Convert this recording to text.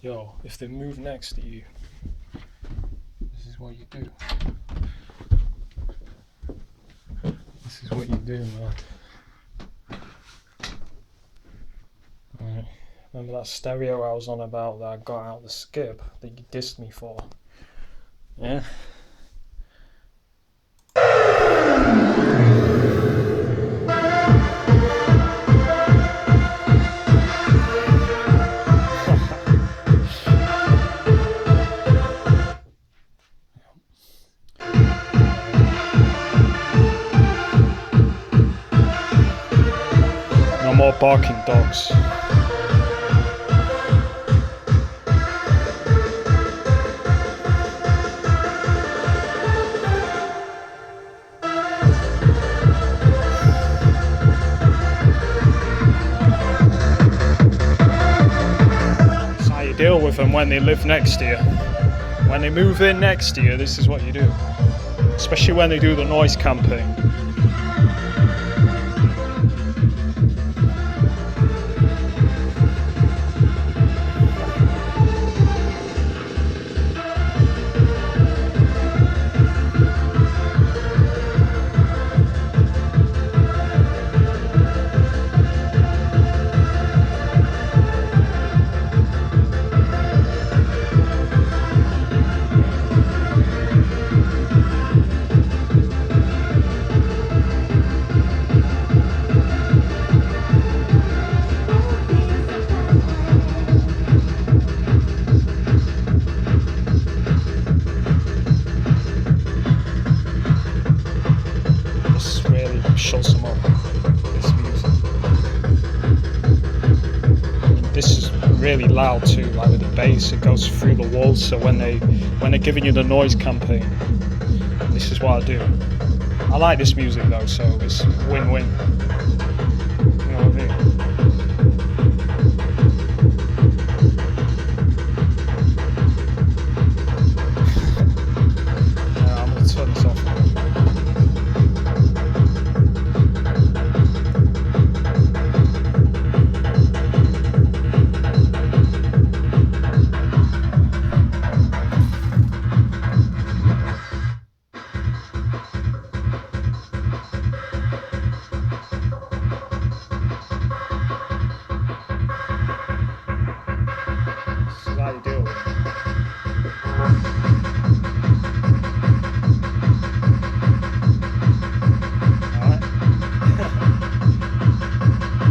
Yo, if they move next to you, this is what you do. This is what you do, man. Right. Remember that stereo I was on about that I got out the skip that you dissed me for? Yeah? No more barking dogs. That's how you deal with them when they live next to you. When they move in next to you, this is what you do. Especially when they do the noise campaign. Shows them up, this music. This is really loud too, like with the bass, it goes through the walls, so when they're giving you the noise campaign, this is what I do. I like this music though, so it's win-win.